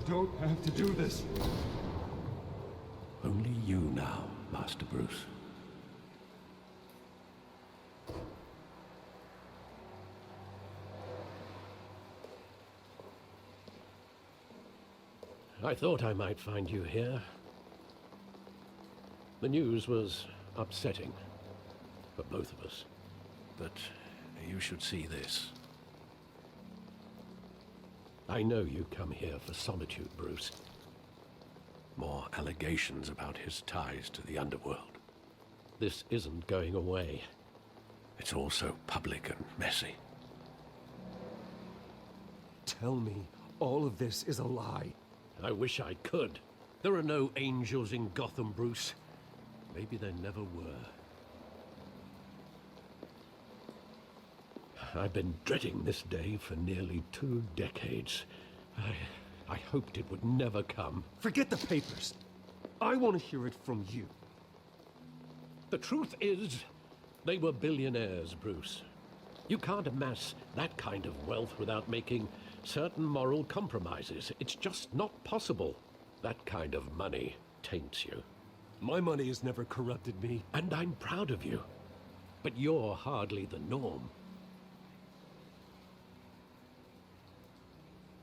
don't have to do this. Only you now, Master Bruce. I thought I might find you here. The news was upsetting for both of us. But you should see this. I know you come here for solitude, Bruce. More allegations about his ties to the underworld. This isn't going away. It's all so public and messy. Tell me all of this is a lie. I wish I could. There are no angels in Gotham, Bruce. Maybe there never were. I've been dreading this day for nearly 2 decades. I hoped it would never come. Forget the papers. I want to hear it from you. The truth is, they were billionaires, Bruce. You can't amass that kind of wealth without making certain moral compromises. It's just not possible. That kind of money taints you. My money has never corrupted me. And I'm proud of you. But you're hardly the norm.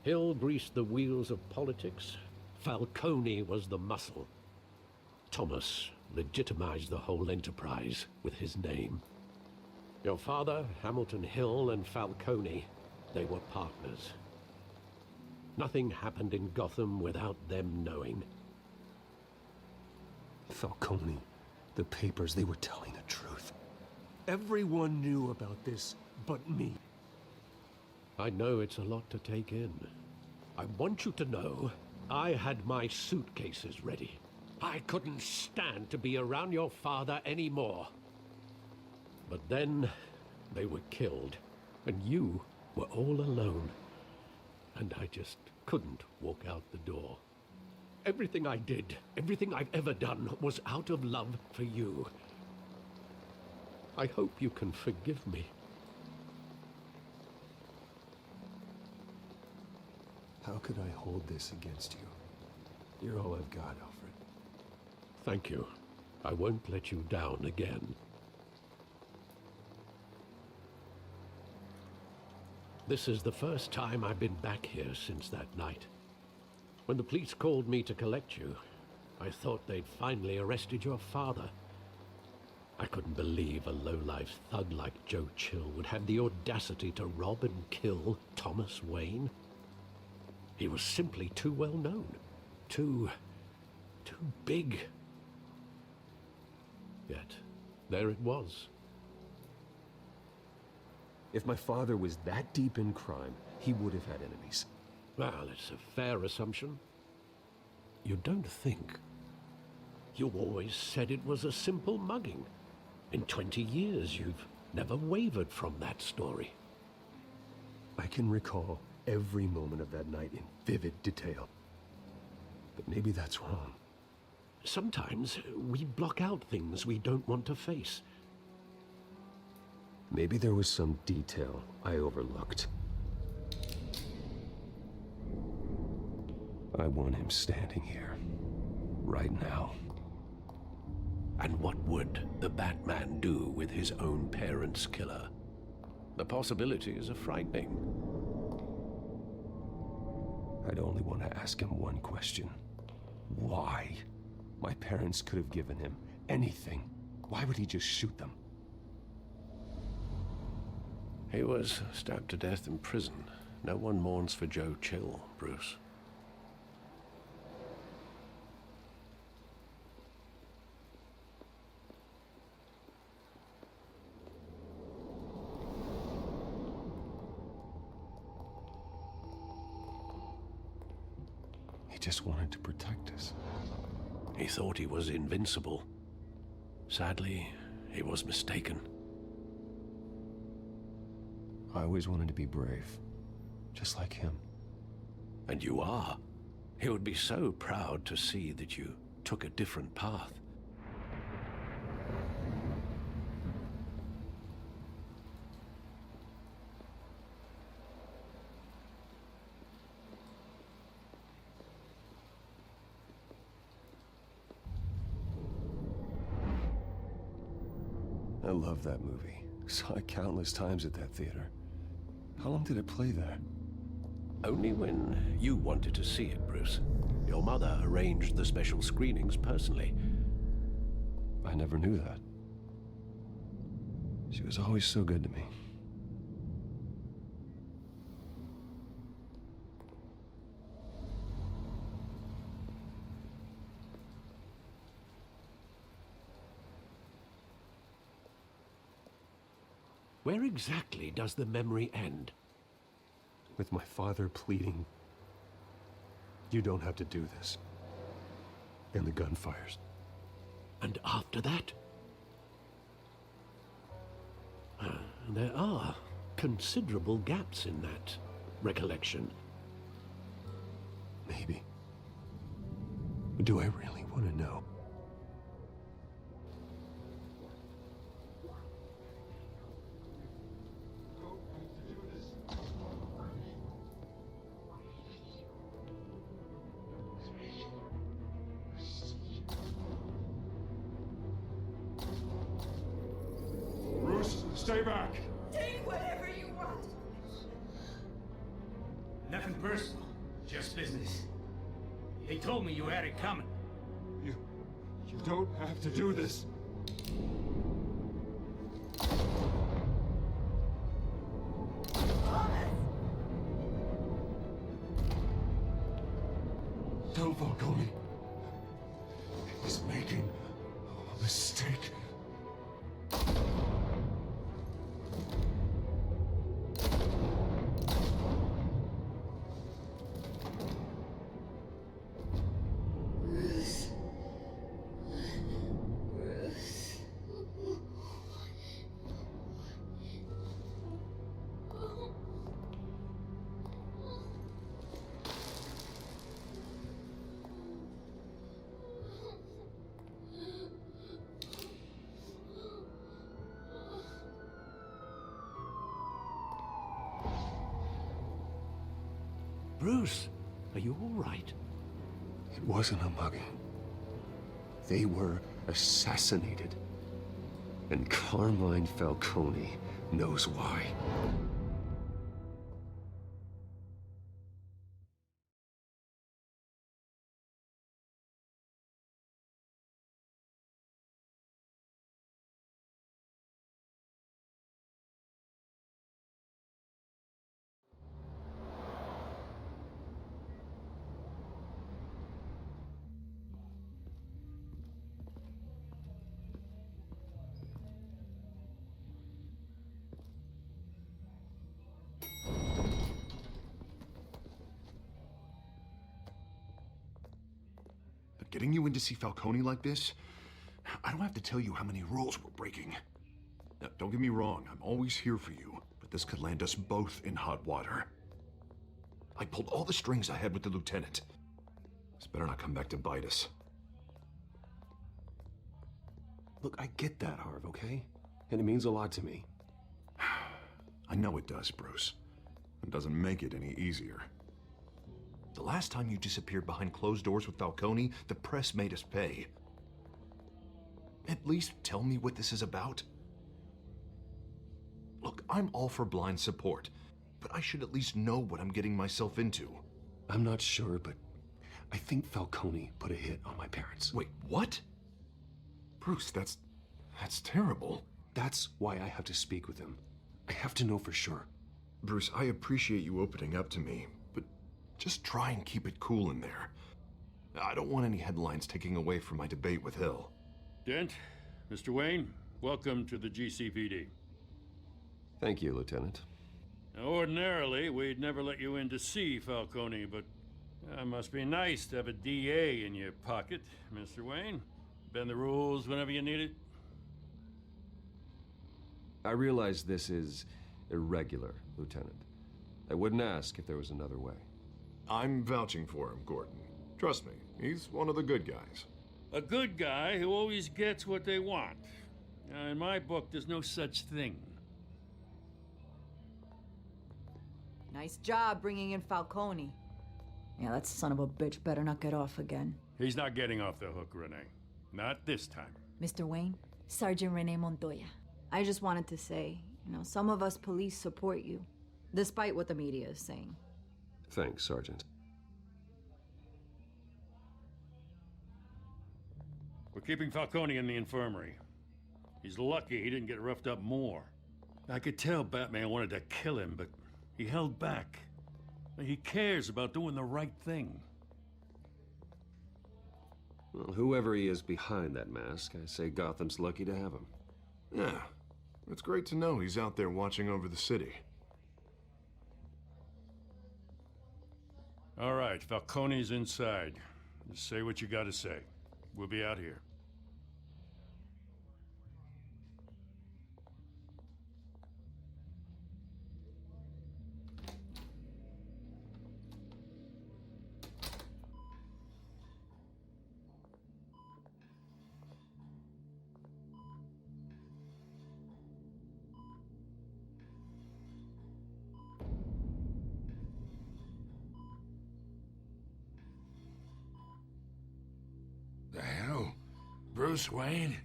Hill greased the wheels of politics. Falcone was the muscle. Thomas legitimized the whole enterprise with his name. Your father, Hamilton Hill, and Falcone, they were partners. Nothing happened in Gotham without them knowing. Falcone, the papers, they were telling the truth. Everyone knew about this but me. I know it's a lot to take in. I want you to know, I had my suitcases ready. I couldn't stand to be around your father anymore. But then, they were killed, and you were all alone. And I just couldn't walk out the door. Everything I did, everything I've ever done, was out of love for you. I hope you can forgive me. How could I hold this against you? You're all I've got, Alfred. Thank you. I won't let you down again. This is the first time I've been back here since that night. When the police called me to collect you, I thought they'd finally arrested your father. I couldn't believe a low-life thug like Joe Chill would have the audacity to rob and kill Thomas Wayne. He was simply too well known. Too big. Yet, there it was. If my father was that deep in crime, he would have had enemies. Well, it's a fair assumption. You don't think. You always said it was a simple mugging. In 20 years, you've never wavered from that story. I can recall every moment of that night in vivid detail. But maybe that's wrong. Sometimes we block out things we don't want to face. Maybe there was some detail I overlooked. I want him standing here, right now. And what would the Batman do with his own parents' killer? The possibilities are frightening. I'd only want to ask him one question. Why? My parents could have given him anything. Why would he just shoot them? He was stabbed to death in prison. No one mourns for Joe Chill, Bruce. He just wanted to protect us. He thought he was invincible. Sadly, he was mistaken. I always wanted to be brave, just like him. And you are. He would be so proud to see that you took a different path. I love that movie. Saw it countless times at that theater. How long did it play there? Only when you wanted to see it, Bruce. Your mother arranged the special screenings personally. I never knew that. She was always so good to me. Where exactly does the memory end? With my father pleading, "You don't have to do this." And the gun fires. And after that? There are considerable gaps in that recollection. Maybe. But do I really want to know? Stay back! Take whatever you want. Nothing personal, just business. They told me you had it coming. You don't have to do this. Tell Falcone he's making a mistake. Bruce, are you all right? It wasn't a mugging. They were assassinated. And Carmine Falcone knows why. Getting you in to see Falcone like this? I don't have to tell you how many rules we're breaking. Now, don't get me wrong, I'm always here for you, but this could land us both in hot water. I pulled all the strings I had with the lieutenant. This better not come back to bite us. Look, I get that, Harv, okay? And it means a lot to me. I know it does, Bruce. It doesn't make it any easier. The last time you disappeared behind closed doors with Falcone, the press made us pay. At least tell me what this is about. Look, I'm all for blind support, but I should at least know what I'm getting myself into. I'm not sure, but I think Falcone put a hit on my parents. Wait, what? Bruce, that's terrible. That's why I have to speak with him. I have to know for sure. Bruce, I appreciate you opening up to me, but just try and keep it cool in there. I don't want any headlines taking away from my debate with Hill. Dent, Mr. Wayne, welcome to the GCPD. Thank you, Lieutenant. Now, ordinarily, we'd never let you in to see Falcone, but it must be nice to have a DA in your pocket, Mr. Wayne. Bend the rules whenever you need it. I realize this is irregular, Lieutenant. I wouldn't ask if there was another way. I'm vouching for him, Gordon. Trust me, he's one of the good guys. A good guy who always gets what they want. Now, in my book, there's no such thing. Nice job bringing in Falcone. Yeah, that son of a bitch better not get off again. He's not getting off the hook, Renee. Not this time. Mr. Wayne, Sergeant Renee Montoya. I just wanted to say, some of us police support you, despite what the media is saying. Thanks, Sergeant. We're keeping Falcone in the infirmary. He's lucky he didn't get roughed up more. I could tell Batman wanted to kill him, but he held back. He cares about doing the right thing. Well, whoever he is behind that mask, I say Gotham's lucky to have him. Yeah, it's great to know he's out there watching over the city. All right, Falcone's inside. Just say what you gotta say. We'll be out here. The hell? Bruce Wayne?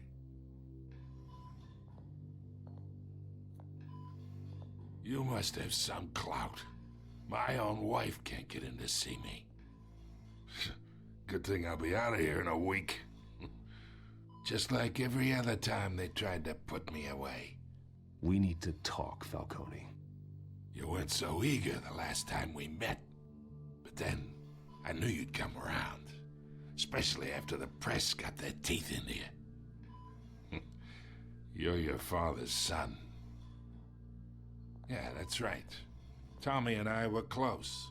You must have some clout. My own wife can't get in to see me. Good thing I'll be out of here in a week. Just like every other time they tried to put me away. We need to talk, Falcone. You weren't so eager the last time we met. But then, I knew you'd come around. Especially after the press got their teeth into you. You're your father's son. Yeah, that's right. Tommy and I were close.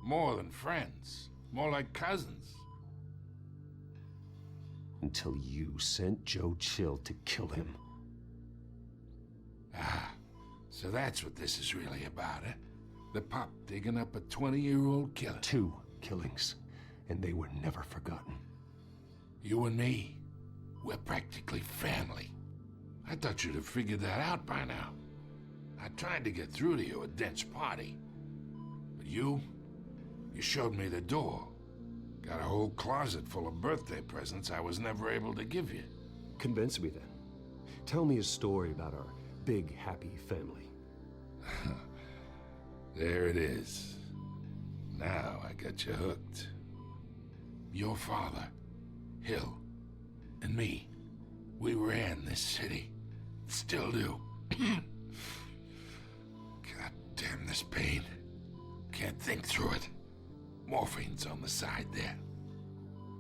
More than friends. More like cousins. Until you sent Joe Chill to kill him. Ah, so that's what this is really about, eh? The pup digging up a 20-year-old killer. 2 killings, and they were never forgotten. You and me, we're practically family. I thought you'd have figured that out by now. I tried to get through to you at Dent's party. But you showed me the door. Got a whole closet full of birthday presents I was never able to give you. Convince me then. Tell me a story about our big, happy family. There it is. Now I got you hooked. Your father, Hill, and me, we ran this city. Still do. God damn this pain. Can't think through it. Morphine's on the side there.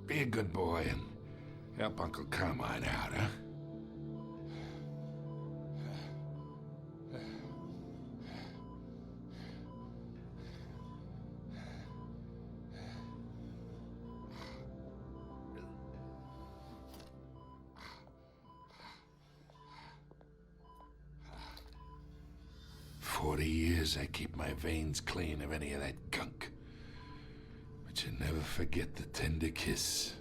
Be a good boy and help Uncle Carmine out, huh? I keep my veins clean of any of that gunk. But you never forget the tender kiss.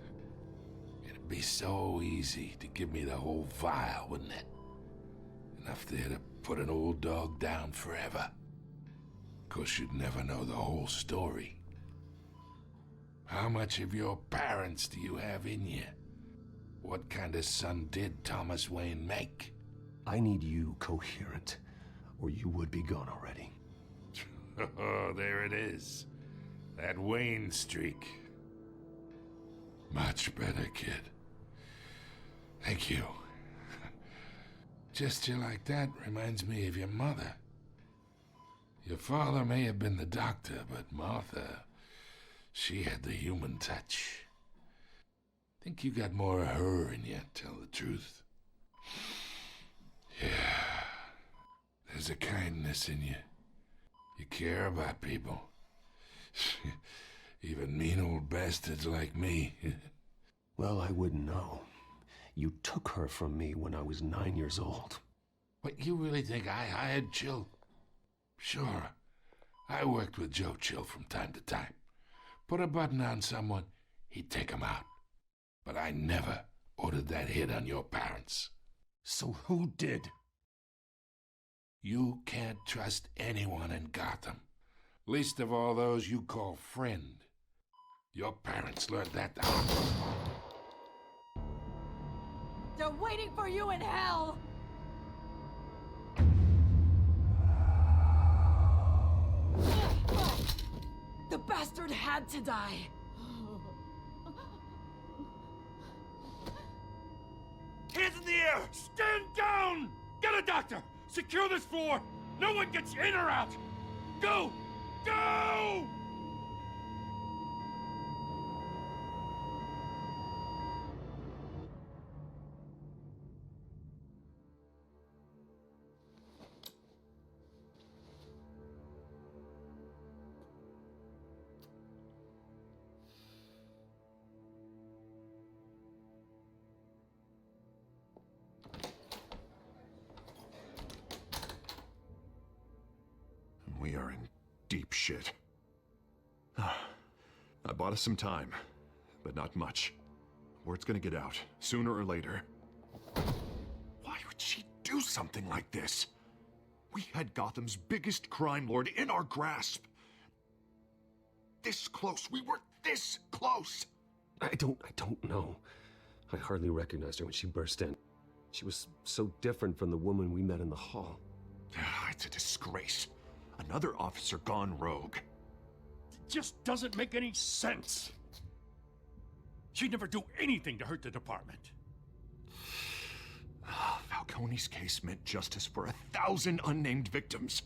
It'd be so easy to give me the whole vial, wouldn't it? Enough there to put an old dog down forever. Of course, you'd never know the whole story. How much of your parents do you have in you? What kind of son did Thomas Wayne make? I need you coherent, or you would be gone already. Oh, there it is. That Wayne streak. Much better, kid. Thank you. Gesture like that reminds me of your mother. Your father may have been the doctor, but Martha, she had the human touch. Think you got more of her in you, tell the truth. Yeah. There's a kindness in you. You care about people. Even mean old bastards like me. Well, I wouldn't know. You took her from me when I was 9 years old. What, you really think I hired Chill? Sure. I worked with Joe Chill from time to time. Put a button on someone, he'd take him out. But I never ordered that hit on your parents. So who did? You can't trust anyone in Gotham. Least of all those you call friend. Your parents learned that the hard way. They're waiting for you in hell! The bastard had to die! Hands in the air! Stand down! Get a doctor! Secure this floor! No one gets in or out! Go! Go! We are in deep shit. I bought us some time, but not much. Word's gonna get out, sooner or later. Why would she do something like this? We had Gotham's biggest crime lord in our grasp. This close, we were this close! I don't know. I hardly recognized her when she burst in. She was so different from the woman we met in the hall. It's a disgrace. Another officer gone rogue. It just doesn't make any sense. She'd never do anything to hurt the department. Falcone's case meant justice for 1,000 unnamed victims.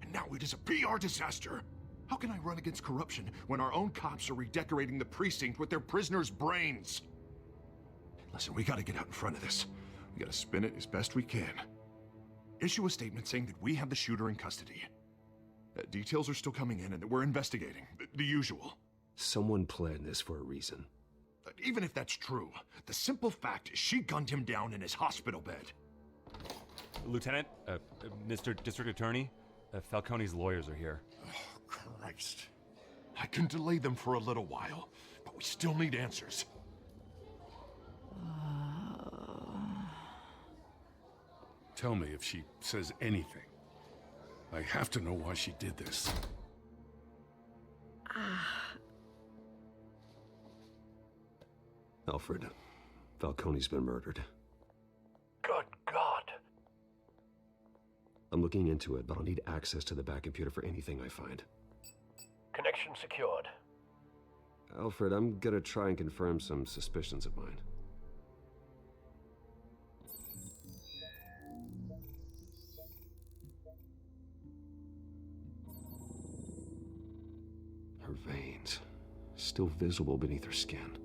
And now it is a PR disaster. How can I run against corruption when our own cops are redecorating the precinct with their prisoners' brains? Listen, we gotta get out in front of this. We gotta spin it as best we can. Issue a statement saying that we have the shooter in custody. Details are still coming in and that we're investigating. The usual. Someone planned this for a reason. Even if that's true, the simple fact is she gunned him down in his hospital bed. Lieutenant, Mr. District Attorney, Falcone's lawyers are here. Oh, Christ. I can delay them for a little while, but we still need answers. Tell me if she says anything. I have to know why she did this. Alfred, Falcone's been murdered. Good God. I'm looking into it, but I'll need access to the back computer for anything I find. Connection secured. Alfred, I'm gonna try and confirm some suspicions of mine. Her veins, still visible beneath her skin.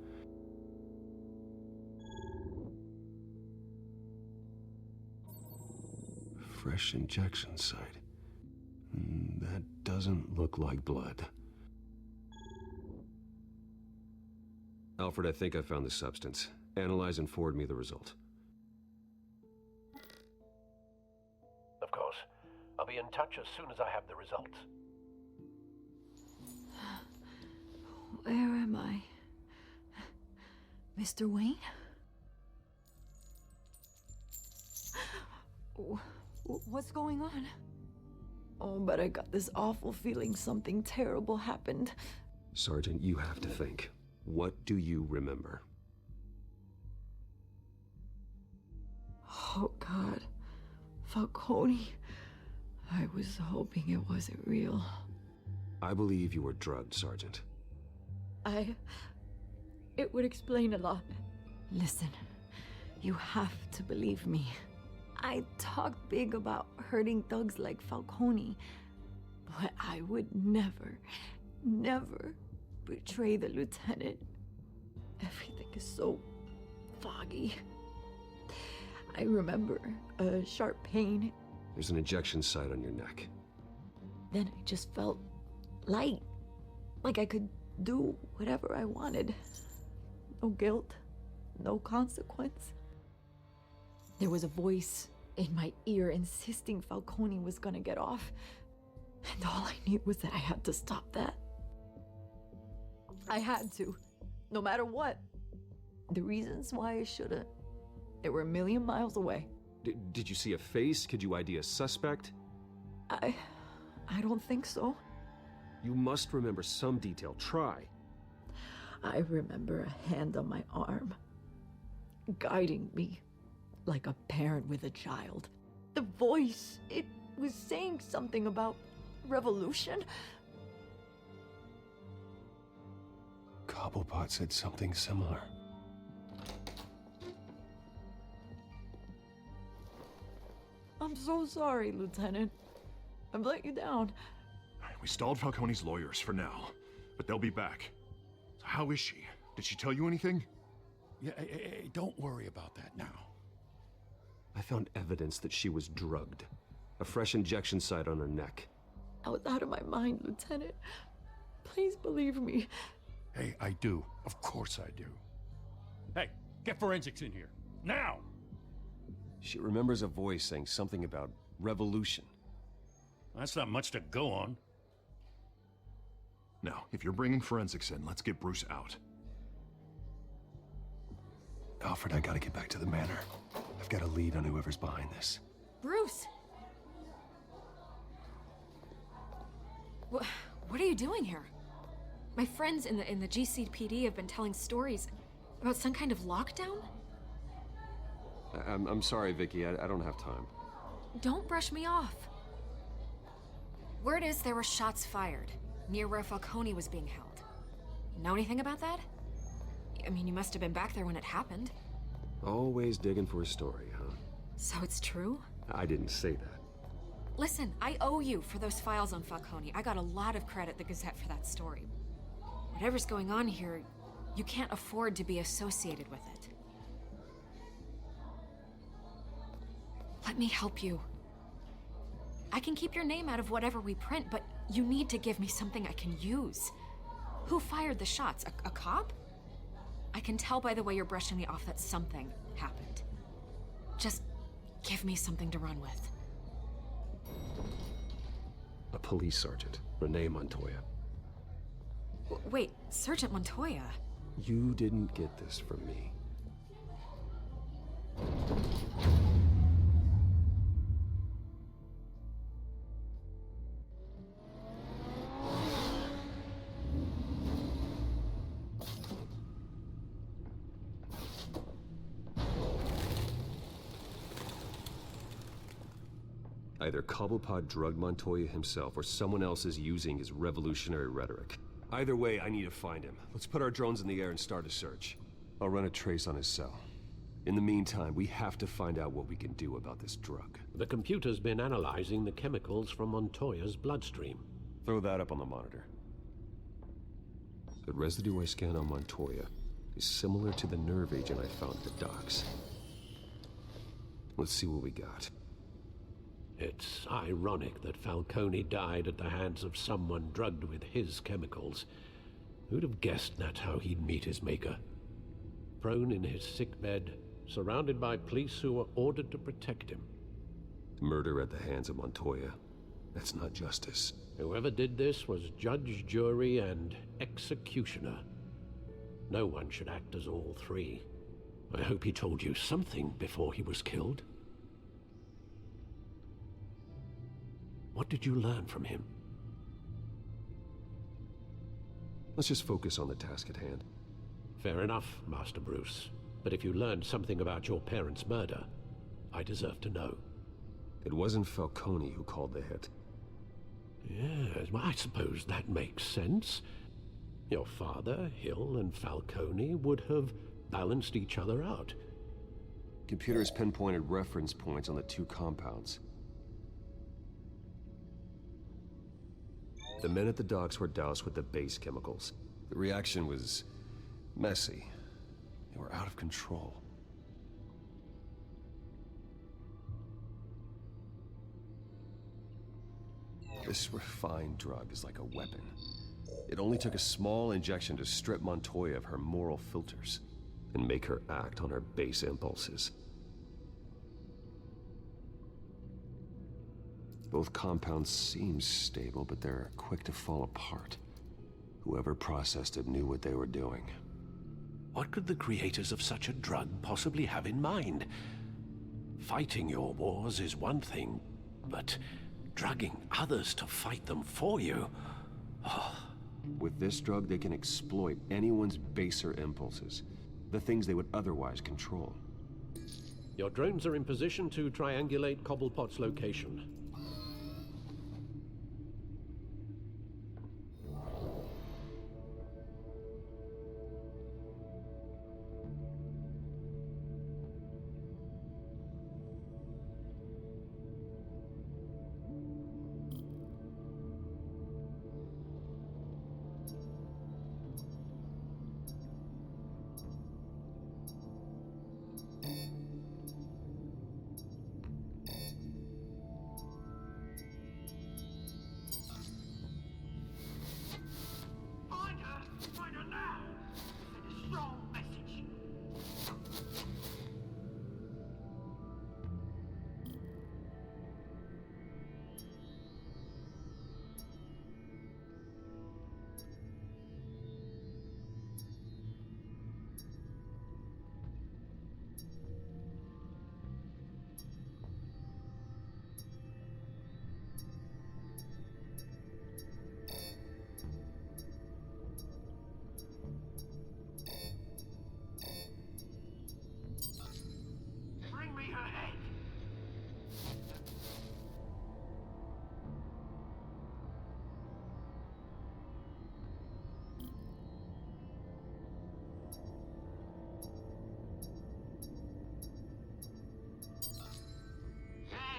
Fresh injection site. That doesn't look like blood. Alfred, I think I found the substance. Analyze and forward me the result. Of course. I'll be in touch as soon as I have the results. Where am I? Mr. Wayne? What's going on? Oh, but I got this awful feeling something terrible happened. Sergeant, you have to think. What do you remember? Oh, God. Falcone. I was hoping it wasn't real. I believe you were drugged, Sergeant. It would explain a lot. Listen, you have to believe me. I talked big about hurting thugs like Falcone, but I would never betray the lieutenant. Everything is so foggy. I remember a sharp pain. There's an injection site on your neck. Then I just felt light, like I could do whatever I wanted. No guilt, no consequence. There was a voice in my ear insisting Falcone was gonna get off. And all I knew was that I had to stop that. I had to, no matter what. The reasons why I shouldn't, they were a million miles away. Did you see a face? Could you ID a suspect? I don't think so. You must remember some detail. Try. I remember a hand on my arm, guiding me like a parent with a child. The voice, it was saying something about revolution. Cobblepot said something similar. I'm so sorry, Lieutenant. I've let you down. We stalled Falcone's lawyers for now, but they'll be back. So how is she? Did she tell you anything? Yeah, hey, don't worry about that now. I found evidence that she was drugged. A fresh injection site on her neck. I was out of my mind, Lieutenant. Please believe me. Hey, I do. Of course I do. Hey, get forensics in here. Now! She remembers a voice saying something about revolution. That's not much to go on. Now, if you're bringing forensics in, let's get Bruce out. Alfred, I gotta get back to the manor. I've got a lead on whoever's behind this. Bruce! What are you doing here? My friends in the GCPD have been telling stories about some kind of lockdown? I'm sorry, Vicky. I don't have time. Don't brush me off. Word is there were shots fired near where Falcone was being held. Know anything about that? I mean, you must have been back there when it happened. Always digging for a story, huh? So it's true? I didn't say that. Listen, I owe you for those files on Falcone. I got a lot of credit at the Gazette for that story. Whatever's going on here, you can't afford to be associated with it. Let me help you. I can keep your name out of whatever we print, but you need to give me something I can use. Who fired the shots? A cop? I can tell by the way you're brushing me off that something happened. Just give me something to run with. A police sergeant, Renee Montoya. Wait, Sergeant Montoya? You didn't get this from me. Either Cobblepot drugged Montoya himself, or someone else is using his revolutionary rhetoric. Either way, I need to find him. Let's put our drones in the air and start a search. I'll run a trace on his cell. In the meantime, we have to find out what we can do about this drug. The computer's been analyzing the chemicals from Montoya's bloodstream. Throw that up on the monitor. The residue I scanned on Montoya is similar to the nerve agent I found at the docks. Let's see what we got. It's ironic that Falcone died at the hands of someone drugged with his chemicals. Who'd have guessed that's how he'd meet his maker? Prone in his sickbed, surrounded by police who were ordered to protect him. Murder at the hands of Montoya. That's not justice. Whoever did this was judge, jury, and executioner. No one should act as all three. I hope he told you something before he was killed. What did you learn from him? Let's just focus on the task at hand. Fair enough, Master Bruce. But if you learned something about your parents' murder, I deserve to know. It wasn't Falcone who called the hit. Yes, well, I suppose that makes sense. Your father, Hill, and Falcone would have balanced each other out. Computers pinpointed reference points on the two compounds. The men at the docks were doused with the base chemicals. The reaction was messy. They were out of control. This refined drug is like a weapon. It only took a small injection to strip Montoya of her moral filters and make her act on her base impulses. Both compounds seem stable, but they're quick to fall apart. Whoever processed it knew what they were doing. What could the creators of such a drug possibly have in mind? Fighting your wars is one thing, but drugging others to fight them for you? With this drug, they can exploit anyone's baser impulses, the things they would otherwise control. Your drones are in position to triangulate Cobblepot's location.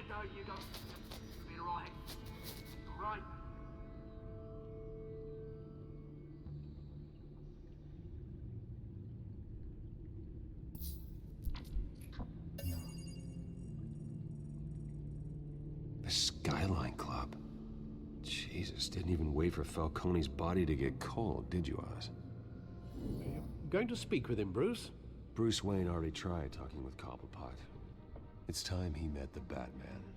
No, you don't. Be right. Right. The Skyline Club. Jesus, didn't even wait for Falcone's body to get cold, did you, Oz? Going to speak with him, Bruce? Bruce Wayne already tried talking with Cobblepot. It's time he met the Batman.